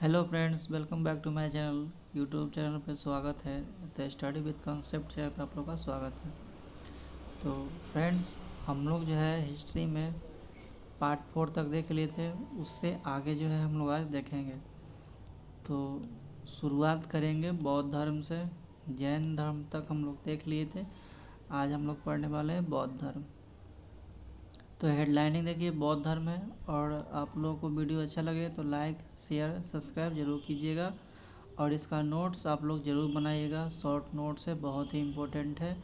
Hello friends, welcome back to my channel. YouTube channel पे स्वागत है। तो स्टडी विद कंसेप्ट चैनल पे आप लोग का स्वागत है। तो फ्रेंड्स, हम लोग जो है हिस्ट्री में पार्ट 4 तक देख लिए थे। उससे आगे जो है हम लोग आज देखेंगे। तो शुरुआत करेंगे बौद्ध धर्म से। जैन धर्म तक हम लोग देख लिए थे। आज हम लोग पढ़ने वाले हैं बौद्ध धर्म। तो हेडलाइनिंग देखिए, बौद्ध धर्म है। और आप लोगों को वीडियो अच्छा लगे तो लाइक शेयर सब्सक्राइब जरूर कीजिएगा। और इसका नोट्स आप लोग ज़रूर बनाइएगा। शॉर्ट नोट्स है, बहुत ही इम्पोर्टेंट है।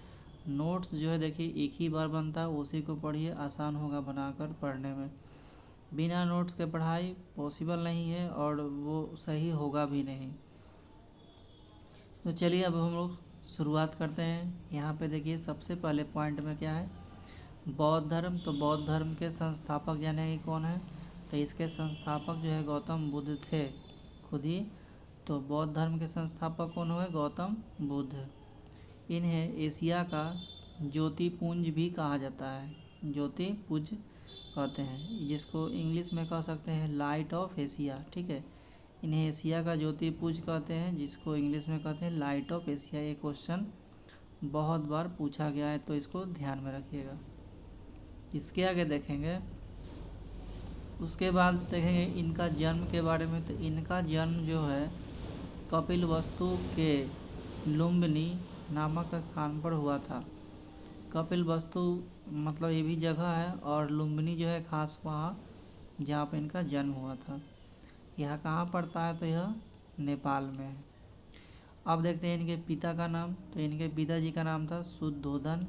नोट्स जो है देखिए एक ही बार बनता है, उसी को पढ़िए, आसान होगा बनाकर पढ़ने में। बिना नोट्स के पढ़ाई पॉसिबल नहीं है और वो सही होगा भी नहीं। तो चलिए अब हम लोग शुरुआत करते हैं। यहाँ पे देखिए सबसे पहले पॉइंट में क्या है, बौद्ध धर्म। तो बौद्ध धर्म के संस्थापक जाने कि कौन है। तो इसके संस्थापक जो है गौतम बुद्ध थे खुद ही। तो बौद्ध धर्म के संस्थापक कौन हुए, गौतम बुद्ध। इन्हें एशिया का ज्योतिपुंज भी कहा जाता है। ज्योतिपुंज कहते हैं, जिसको इंग्लिश में कह सकते हैं लाइट ऑफ एशिया। ठीक है, इन्हें एशिया का ज्योतिपुंज कहते हैं, जिसको इंग्लिश में कहते हैं लाइट ऑफ एशिया। ये क्वेश्चन बहुत बार पूछा गया है, तो इसको ध्यान में रखिएगा। इसके आगे देखेंगे, उसके बाद देखेंगे इनका जन्म के बारे में। तो इनका जन्म जो है कपिलवस्तु के लुम्बिनी नामक स्थान पर हुआ था। कपिलवस्तु मतलब ये भी जगह है, और लुम्बिनी जो है खास वहाँ जहाँ पर इनका जन्म हुआ था। यह कहाँ पड़ता है, तो यह नेपाल में है। अब देखते हैं इनके पिता का नाम। तो इनके पिताजी का नाम था शुद्धोधन।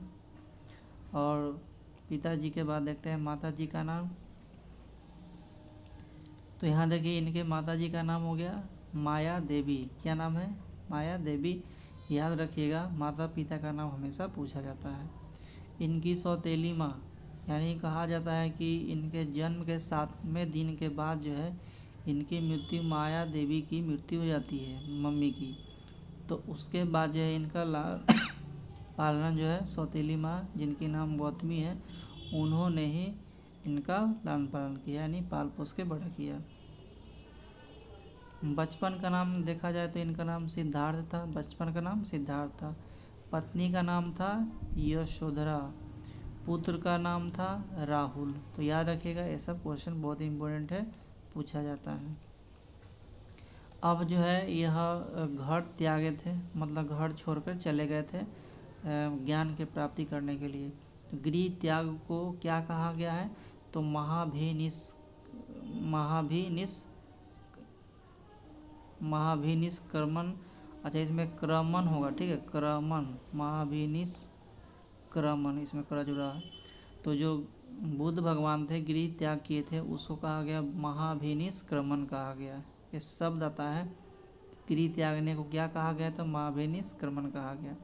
और पिताजी के बाद देखते हैं माताजी का नाम। तो यहाँ देखिए इनके माताजी का नाम हो गया माया देवी। क्या नाम है, माया देवी। याद रखिएगा, माता पिता का नाम हमेशा पूछा जाता है। इनकी सौतेली माँ, यानी कहा जाता है कि इनके जन्म के 7वें दिन के बाद जो है इनकी मृत्यु, माया देवी की मृत्यु हो जाती है, मम्मी की। तो उसके बाद जो है इनका पालन जो है सौतेली माँ, जिनकी नाम गौतमी है, उन्होंने ही इनका लालन पालन किया, यानी पाल पोस के बड़ा किया। बचपन का नाम देखा जाए तो इनका नाम सिद्धार्थ था। बचपन का नाम सिद्धार्थ था। पत्नी का नाम था यशोधरा। पुत्र का नाम था राहुल। तो याद रखिएगा, ये सब क्वेश्चन बहुत इम्पोर्टेंट है, पूछा जाता है। अब जो है यह घर त्यागे थे, मतलब घर छोड़कर चले गए थे ज्ञान की प्राप्ति करने के लिए। तो गृह त्याग को क्या कहा गया है, तो महाभिनिष्क्रमण। अच्छा, इसमें क्रमण होगा, ठीक है, क्रमण, महाभिनिष्क्रमण, इसमें कर जुड़ा है। तो जो बुद्ध भगवान थे, गृह त्याग किए थे, उसको कहा गया महाभिनिष्क्रमण कहा गया। ये शब्द आता है, गृह त्यागने को क्या कहा गया, तो महाभिनिष्क्रमण कहा गया।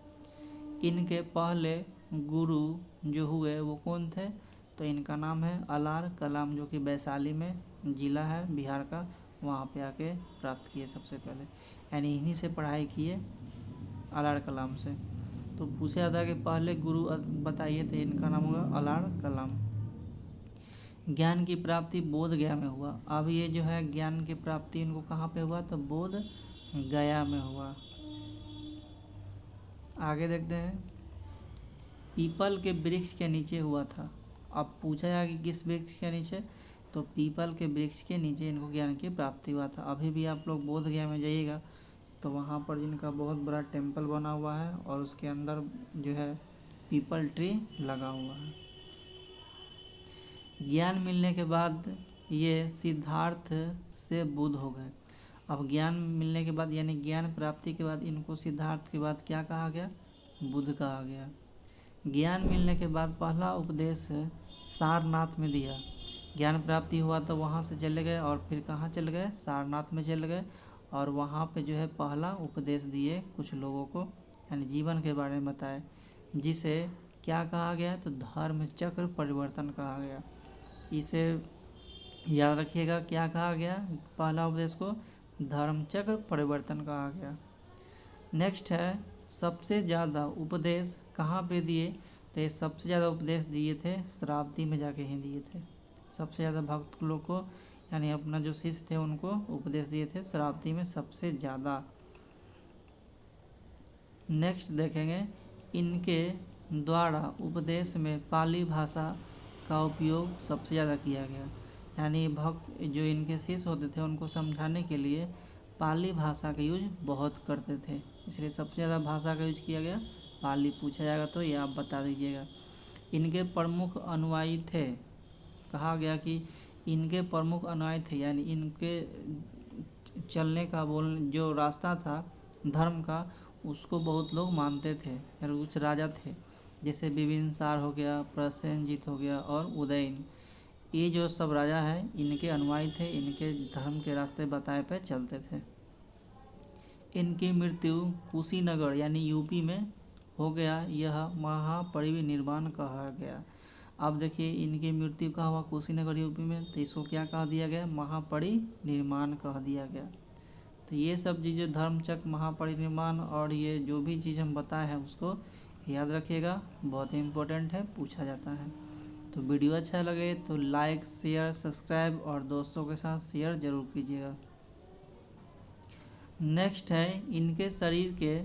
इनके पहले गुरु जो हुए वो कौन थे, तो इनका नाम है अलार कलाम, जो कि वैशाली में ज़िला है बिहार का, वहाँ पे आके प्राप्त किए सबसे पहले। यानी इन्हीं से पढ़ाई किए, अलार कलाम से। तो पूछा जाता है कि पहले गुरु बताइए, तो इनका नाम होगा अलार कलाम। ज्ञान की प्राप्ति बोध गया में हुआ। अब ये जो है ज्ञान की प्राप्ति इनको कहाँ पे हुआ, तो बोध गया में हुआ। आगे देखते हैं, पीपल के वृक्ष के नीचे हुआ था। अब पूछा जाए कि किस वृक्ष के नीचे, तो पीपल के वृक्ष के नीचे इनको ज्ञान की प्राप्ति हुआ था। अभी भी आप लोग बोध गया में जाइएगा तो वहाँ पर इनका बहुत बड़ा टेम्पल बना हुआ है, और उसके अंदर जो है पीपल ट्री लगा हुआ है। ज्ञान मिलने के बाद ये सिद्धार्थ से बुद्ध हो गए। अब ज्ञान मिलने के बाद, यानी ज्ञान प्राप्ति के बाद, इनको सिद्धार्थ के बाद क्या कहा गया, बुद्ध कहा गया। ज्ञान मिलने के बाद पहला उपदेश सारनाथ में दिया। ज्ञान प्राप्ति हुआ तो वहाँ से चले गए, और फिर कहाँ चले गए, सारनाथ में चले गए, और वहाँ पे जो है पहला उपदेश दिए कुछ लोगों को, यानी जीवन के बारे में बताए, जिसे क्या कहा गया, तो धर्म चक्र परिवर्तन कहा गया। इसे याद रखिएगा, क्या कहा गया, पहला उपदेश को धर्म चक्र परिवर्तन कहा गया। नेक्स्ट है, सबसे ज़्यादा उपदेश कहाँ पे दिए, तो ये सबसे ज़्यादा उपदेश दिए थे शरावती में जाके ही दिए थे। सबसे ज़्यादा भक्त लोग को यानी अपना जो शिष्य थे उनको उपदेश दिए थे शरावती में सबसे ज़्यादा। नेक्स्ट देखेंगे, इनके द्वारा उपदेश में पाली भाषा का उपयोग सबसे ज़्यादा किया गया। यानी भक्त जो इनके शिष्य होते थे उनको समझाने के लिए पाली भाषा का यूज बहुत करते थे, इसलिए सबसे ज़्यादा भाषा का यूज किया गया पाली। पूछा जाएगा तो ये आप बता दीजिएगा। इनके प्रमुख अनुयायी थे, कहा गया कि इनके प्रमुख अनुयायी थे, यानी इनके चलने का जो रास्ता था धर्म का उसको बहुत लोग मानते थे। यानी कुछ राजा थे जैसे बिबिनसार हो गया, प्रसेनजीत हो गया और उदयन, ये जो सब राजा हैं इनके अनुयायी थे, इनके धर्म के रास्ते बताए पे चलते थे। इनकी मृत्यु कुशीनगर यानी यूपी में हो गया, यह महापरिनिर्वाण कहा गया। अब देखिए इनकी मृत्यु कहाँ हुआ, कुशीनगर यूपी में, तो इसको क्या कह दिया गया, महापरिनिर्वाण कह दिया गया। तो ये सब चीज़ें धर्मचक्र, महापरिनिर्वाण और ये जो भी चीज़ हम बताए हैं उसको याद रखिएगा, बहुत ही इम्पोर्टेंट है, पूछा जाता है। तो वीडियो अच्छा लगे तो लाइक, शेयर, सब्सक्राइब और दोस्तों के साथ शेयर जरूर कीजिएगा। नेक्स्ट है, इनके शरीर के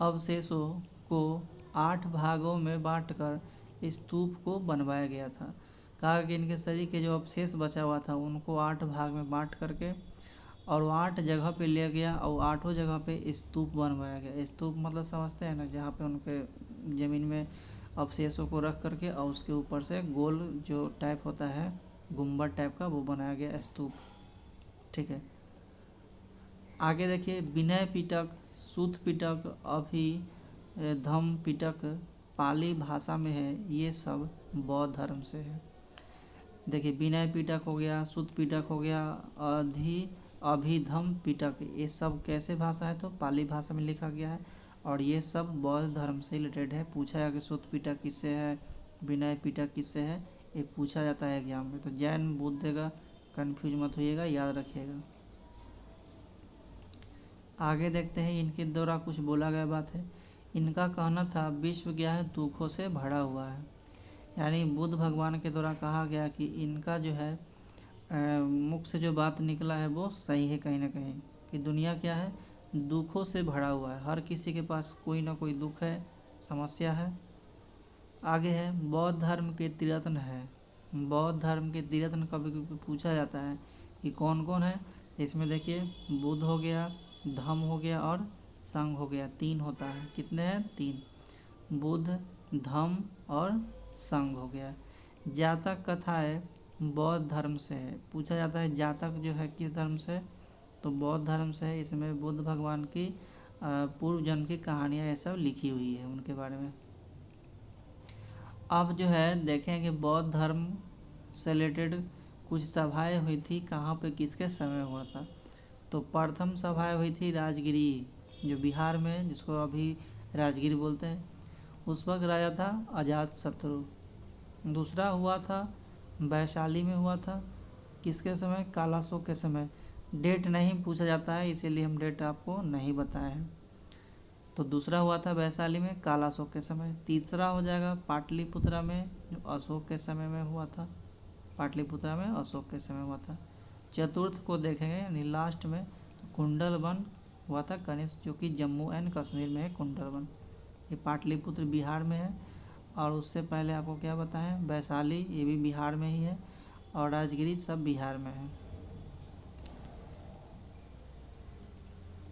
अवशेषों को 8 भागों में बांटकर स्तूप को बनवाया गया था। कहा कि इनके शरीर के जो अवशेष बचा हुआ था उनको 8 भाग में बांट करके और 8 जगह पे ले गया और 8 जगह पे स्तूप बनवाया गया। स्तूप मतलब समझते हैं ना, जहाँ पे उनके ज़मीन में अवशेषों को रख करके और उसके ऊपर से गोल जो टाइप होता है गुम्बद टाइप का वो बनाया गया स्तूप। ठीक है, आगे देखिए, विनय पिटक, सूत पिटक, अभिधम पिटक पाली भाषा में है, ये सब बौद्ध धर्म से है। देखिए विनय पिटक हो गया, सूत पिटक हो गया, अभिधम पिटक, ये सब कैसे भाषा है, तो पाली भाषा में लिखा गया है और ये सब बौद्ध धर्म से रिलेटेड है। पूछा है कि सूत पिटक किससे है, विनय पिटक किससे है, ये पूछा जाता है एग्जाम में। तो जैन बुद्ध का कन्फ्यूज मत होइएगा, याद रखिएगा। आगे देखते हैं, इनके द्वारा कुछ बोला गया बात है। इनका कहना था विश्व क्या है, दुखों से भरा हुआ है। यानी बुद्ध भगवान के द्वारा कहा गया कि इनका जो है मुख से जो बात निकला है वो सही है कहीं ना कहीं, कि दुनिया क्या है, दुखों से भरा हुआ है, हर किसी के पास कोई ना कोई दुख है, समस्या है। आगे है, बौद्ध धर्म के तीर्थन है। बौद्ध धर्म के तीर्थन कभी कभी पूछा जाता है कि कौन कौन है। इसमें देखिए बुद्ध हो गया, धम्म हो गया और संघ हो गया, 3 होता है। कितने हैं, 3, बुद्ध, धम्म और संघ हो गया। जातक कथाएं बौद्ध धर्म से है। पूछा जाता है जातक जो है किस धर्म से, तो बौद्ध धर्म से है। इसमें बुद्ध भगवान की पूर्व जन्म की कहानियाँ ये सब लिखी हुई है उनके बारे में। अब जो है देखें कि बौद्ध धर्म से रिलेटेड कुछ सभाएं हुई थी, कहाँ पे किसके समय हुआ था। तो प्रथम सभाएं हुई थी राजगिरी, जो बिहार में है, जिसको अभी राजगिरी बोलते हैं। उस वक्त राजा था अजातशत्रु। दूसरा हुआ था वैशाली में हुआ था, किसके समय, कालाशोक के समय। डेट नहीं पूछा जाता है इसीलिए हम डेट आपको नहीं बताए हैं। तो दूसरा हुआ था वैशाली में कालाशोक के समय। तीसरा हो जाएगा पाटलिपुत्रा में, जो अशोक के समय में हुआ था। पाटलिपुत्रा में अशोक के समय हुआ था। चतुर्थ को देखेंगे यानी लास्ट में, तो कुंडलवन हुआ था कनिष्क, जो कि जम्मू एंड कश्मीर में है कुंडलवन। ये पाटलिपुत्र बिहार में है। और उससे पहले आपको क्या बताएं, वैशाली ये भी बिहार में ही है और राजगिरी सब बिहार में है।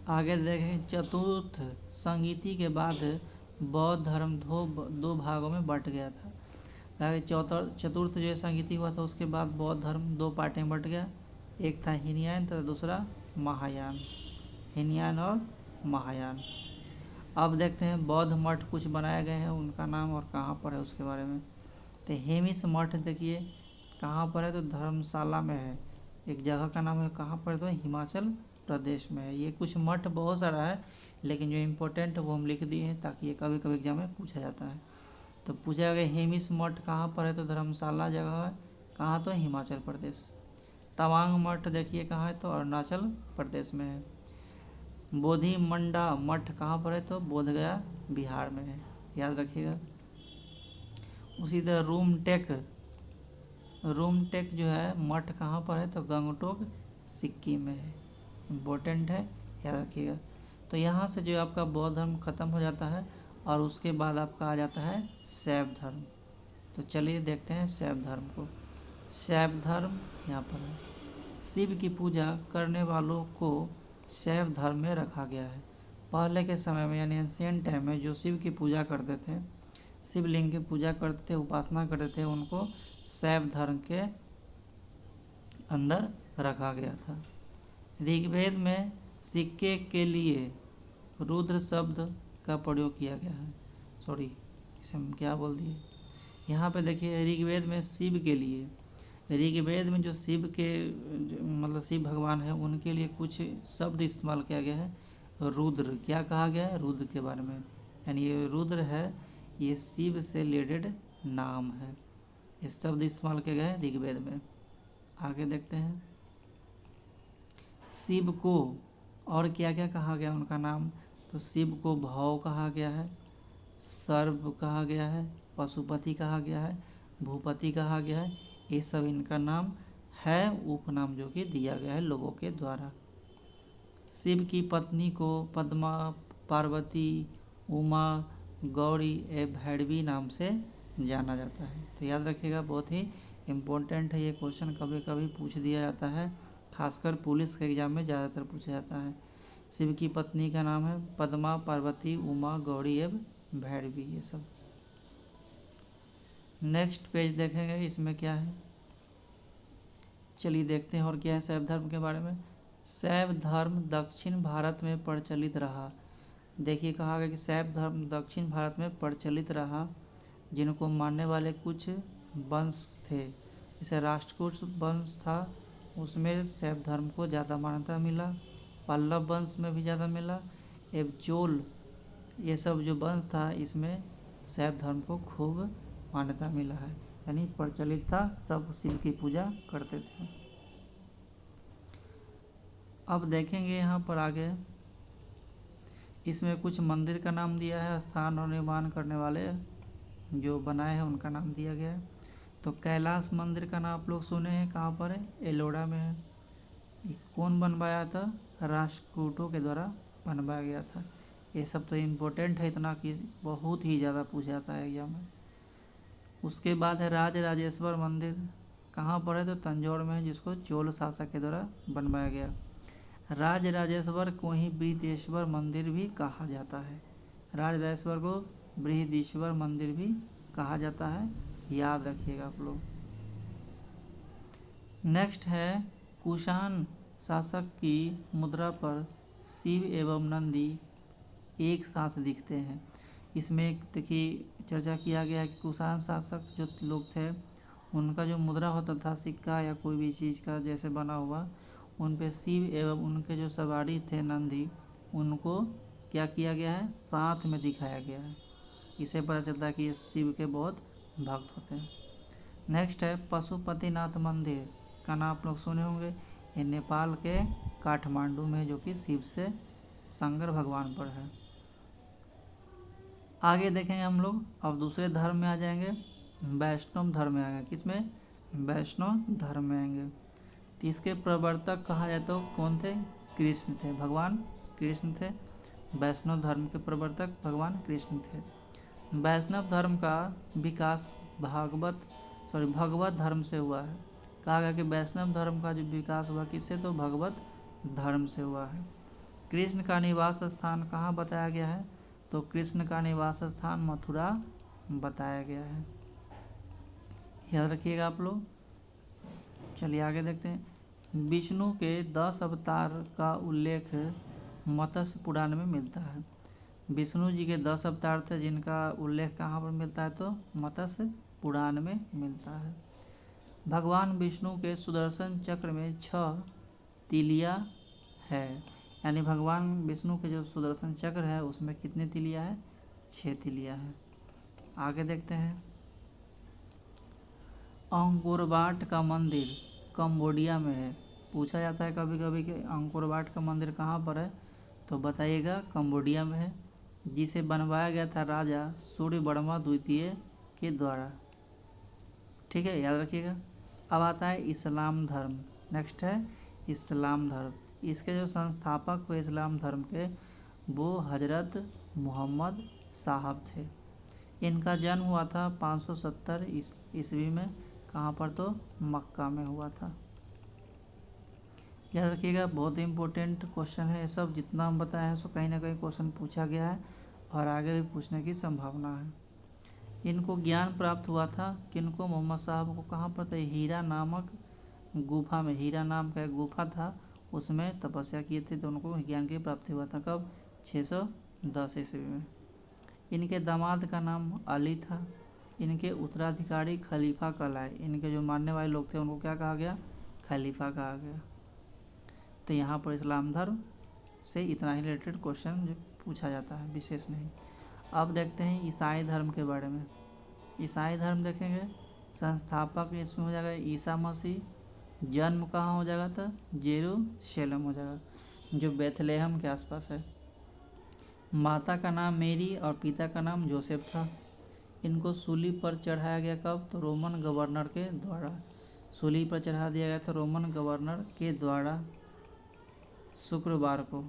आगे देखें, चतुर्थ संगीति के बाद बौद्ध धर्म दो भागों में बट गया था। चतुर्थ जो संगीति हुआ था उसके बाद बौद्ध धर्म 2 पार्ट में बट गया। एक था हीनयान तथा दूसरा महायान। हीनयान और महायान। अब देखते हैं बौद्ध मठ कुछ बनाए गए हैं, उनका नाम और कहाँ पर है उसके बारे में। तो हेमिस मठ देखिए कहाँ पर है, तो धर्मशाला में है। एक जगह का नाम है, कहाँ पर है, तो हिमाचल प्रदेश में है। ये कुछ मठ बहुत सारा है, लेकिन जो इम्पोर्टेंट है वो हम लिख दिए हैं ताकि ये कभी कभी एग्जाम में पूछा जाता है। तो पूछा गया हेमिस मठ कहाँ पर है, तो धर्मशाला जगह है, कहाँ, तो हिमाचल प्रदेश। तवांग मठ देखिए कहाँ है, तो अरुणाचल प्रदेश में है। बोधि मंडा मठ कहाँ पर है, तो बोधगया बिहार में है, याद रखिएगा। उसी तरह रूमटेक जो है मठ कहाँ पर है, तो गंगटोक सिक्किम में है। इम्पोर्टेंट है, याद रखिएगा। तो यहाँ से जो आपका बौद्ध धर्म खत्म हो जाता है और उसके बाद आपका आ जाता है शैव धर्म। तो चलिए देखते हैं शैव धर्म को। शैव धर्म यहाँ पर है। शिव की पूजा करने वालों को शैव धर्म में रखा गया है। पहले के समय में यानी एंशिएंट टाइम में जो शिव की पूजा करते थे, शिवलिंग की पूजा करते थे, उपासना करते थे, उनको शैव धर्म के अंदर रखा गया था। ऋग्वेद में सिक्के के लिए रुद्र शब्द का प्रयोग किया गया है। सॉरी, इसे हम क्या बोल दिए। यहाँ पे देखिए ऋग्वेद में शिव के लिए, ऋग्वेद में जो शिव के मतलब शिव भगवान है उनके लिए कुछ शब्द इस्तेमाल किया गया है। रुद्र क्या कहा गया है, रुद्र के बारे में, यानी ये रुद्र है, ये शिव से रिलेटेड नाम है। ये शब्द इस्तेमाल किया गया है ऋग्वेद में। आगे देखते हैं शिव को और क्या क्या कहा गया उनका नाम। तो शिव को भव कहा गया है, सर्व कहा गया है, पशुपति कहा गया है, भूपति कहा गया है। ये सब इनका नाम है, उपनाम जो कि दिया गया है लोगों के द्वारा। शिव की पत्नी को पद्मा, पार्वती, उमा, गौरी एवं भैरवी नाम से जाना जाता है। तो याद रखिएगा, बहुत ही इम्पोर्टेंट है ये क्वेश्चन, कभी कभी पूछ दिया जाता है, खासकर पुलिस के एग्जाम में ज़्यादातर पूछा जाता है। शिव की पत्नी का नाम है पद्मा, पार्वती, उमा, गौरी एवं भैरवी, ये सब। नेक्स्ट पेज देखेंगे, इसमें क्या है, चलिए देखते हैं और क्या है शैव धर्म के बारे में। शैव धर्म दक्षिण भारत में प्रचलित रहा। देखिए कहा गया कि शैव धर्म दक्षिण भारत में प्रचलित रहा, जिनको मानने वाले कुछ वंश थे। जैसे राष्ट्रकूट वंश था, उसमें शैव धर्म को ज़्यादा मान्यता मिला। पल्लव वंश में भी ज़्यादा मिला। एवं चोल, ये सब जो वंश था इसमें शैव धर्म को खूब मान्यता मिला है, यानी प्रचलित था, सब शिव की पूजा करते थे। अब देखेंगे यहाँ पर आगे, इसमें कुछ मंदिर का नाम दिया है, स्थान और निर्माण करने वाले जो बनाए हैं उनका नाम दिया गया है। तो कैलाश मंदिर का नाम आप लोग सुने हैं, कहाँ पर है, एलोरा में है। ये कौन बनवाया था, राष्ट्रकूटों के द्वारा बनवाया गया था। ये सब तो इम्पोर्टेंट है, इतना कि बहुत ही ज़्यादा पूछा जाता है एग्जाम में। उसके बाद है राजराजेश्वर मंदिर, कहाँ पर है, तो तंजौर में है, जिसको चोल शासक के द्वारा बनवाया गया। राजराजेश्वर को ही बृहदीश्वर मंदिर भी कहा जाता है। राजराजेश्वर को बृहदीश्वर मंदिर भी कहा जाता है, याद रखिएगा आप लोग। नेक्स्ट है कुषाण शासक की मुद्रा पर शिव एवं नंदी एक साथ दिखते हैं। इसमें देखिए चर्चा किया गया है कि कुषाण शासक जो लोग थे उनका जो मुद्रा होता था, सिक्का या कोई भी चीज़ का जैसे बना हुआ, उन पे शिव एवं उनके जो सवारी थे नंदी, उनको क्या किया गया है, साथ में दिखाया गया है। इसे पता चलता है कि ये शिव के बहुत भक्त होते हैं। नेक्स्ट है पशुपतिनाथ मंदिर का नाम आप लोग सुने होंगे। ये नेपाल के काठमांडू में, जो कि शिव से शंकर भगवान पर है। आगे देखेंगे हम लोग, अब दूसरे धर्म में आ जाएंगे, वैष्णव धर्म में आएंगे। किसमें, वैष्णव धर्म में आएंगे। तो इसके प्रवर्तक कहा जाए तो कौन थे, कृष्ण थे, भगवान कृष्ण थे। वैष्णव धर्म के प्रवर्तक भगवान कृष्ण थे। वैष्णव धर्म का विकास भगवत धर्म से हुआ है। कहा गया कि वैष्णव धर्म का जो विकास हुआ किससे, तो भगवत धर्म से हुआ है। कृष्ण का निवास स्थान कहाँ बताया गया है, तो कृष्ण का निवास स्थान मथुरा बताया गया है, याद रखिएगा आप लोग। चलिए आगे देखते हैं। विष्णु के 10 अवतार का उल्लेख मत्स्य पुराण में मिलता है। विष्णु जी के 10 अवतार थे, जिनका उल्लेख कहाँ पर मिलता है, तो मत्स्य पुराण में मिलता है। भगवान विष्णु के सुदर्शन चक्र में 6 तिलिया है, यानी भगवान विष्णु के जो सुदर्शन चक्र है उसमें कितने तिलिया है, 6 तिलिया है। आगे देखते हैं। अंकोर वाट का मंदिर कंबोडिया में है। पूछा जाता है कभी कभी कि अंकोर वाट का मंदिर कहाँ पर है, तो बताइएगा कंबोडिया में है, जिसे बनवाया गया था राजा सूर्यवर्मा द्वितीय के द्वारा। ठीक है, याद रखिएगा। अब आता है इस्लाम धर्म। नेक्स्ट है इस्लाम धर्म। इसके जो संस्थापक हुए इस्लाम धर्म के, वो हजरत मोहम्मद साहब थे। इनका जन्म हुआ था 570 ईस्वी में। कहाँ पर? तो मक्का में हुआ था। याद रखिएगा, बहुत ही इम्पोर्टेंट क्वेश्चन है ये सब। जितना हम बताए हैं सो कहीं ना कहीं क्वेश्चन पूछा गया है और आगे भी पूछने की संभावना है। इनको ज्ञान प्राप्त हुआ था किनको? मोहम्मद साहब को। कहाँ पर? तो हीरा नामक गुफा में, हीरा नाम का एक गुफा था, उसमें तपस्या किए थे तो उनको ज्ञान की प्राप्ति हुआ था। कब? 610 ईस्वी में। इनके दामाद का नाम अली था। इनके उत्तराधिकारी खलीफा कहलाए। इनके जो मानने वाले लोग थे उनको क्या कहा गया? खलीफा कहा गया। तो यहाँ पर इस्लाम धर्म से इतना ही रिलेटेड क्वेश्चन जो पूछा जाता है, विशेष नहीं। अब देखते हैं ईसाई धर्म के बारे में। ईसाई धर्म देखेंगे, संस्थापक इसमें हो जाएगा ईसा मसीह। जन्म कहाँ हो जाएगा? तो जेरूशलेम हो जाएगा, जो बेथलेहम के आसपास है। माता का नाम मेरी और पिता का नाम जोसेफ था। इनको सूली पर चढ़ाया गया। कब? तो रोमन गवर्नर के द्वारा। सूली पर चढ़ा दिया गया था रोमन गवर्नर के द्वारा। शुक्रवार को।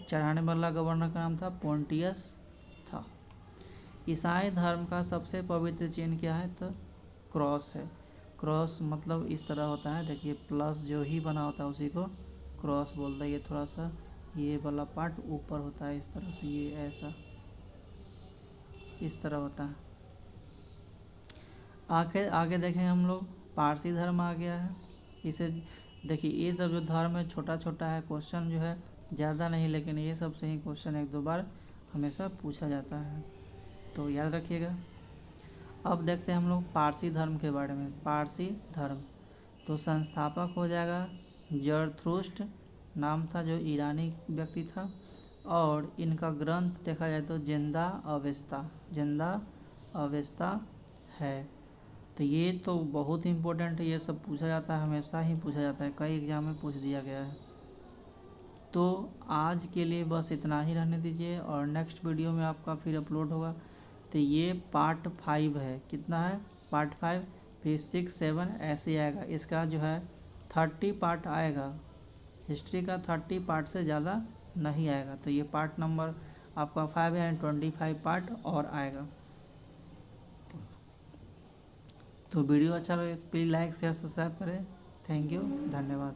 चढ़ाने वाला गवर्नर का नाम था पोंटियस था। ईसाई धर्म का सबसे पवित्र चिन्ह क्या है? तो क्रॉस है। क्रॉस मतलब इस तरह होता है, देखिए प्लस जो ही बना होता है उसी को क्रॉस बोलता है। ये थोड़ा सा ये वाला पार्ट ऊपर होता है इस तरह से, ये ऐसा इस तरह होता है। आगे आगे देखें हम लोग, पारसी धर्म आ गया है। इसे देखिए, ये सब जो धर्म है छोटा छोटा है, क्वेश्चन जो है ज़्यादा नहीं, लेकिन ये सब से ही क्वेश्चन एक दो बार हमेशा पूछा जाता है, तो याद रखिएगा। अब देखते हैं हम लोग पारसी धर्म के बारे में। पारसी धर्म तो संस्थापक हो जाएगा जरथुष्ट्र नाम था, जो ईरानी व्यक्ति था। और इनका ग्रंथ देखा जाए तो जिंदा अवेस्ता है। तो ये तो बहुत ही इम्पोर्टेंट है, ये सब पूछा जाता है, हमेशा ही पूछा जाता है, कई एग्जाम में पूछ दिया गया है। तो आज के लिए बस इतना ही रहने दीजिए, और नेक्स्ट वीडियो में आपका फिर अपलोड होगा। तो ये पार्ट 5 है। कितना है? पार्ट 5। फिर 6, 7 ऐसे आएगा। इसका जो है 30 पार्ट आएगा। हिस्ट्री का 30 पार्ट से ज़्यादा नहीं आएगा। तो ये पार्ट नंबर आपका 5 है, 25 पार्ट और आएगा। तो वीडियो अच्छा लगे तो प्लीज़ लाइक शेयर सब्सक्राइब करें। थैंक यू, धन्यवाद।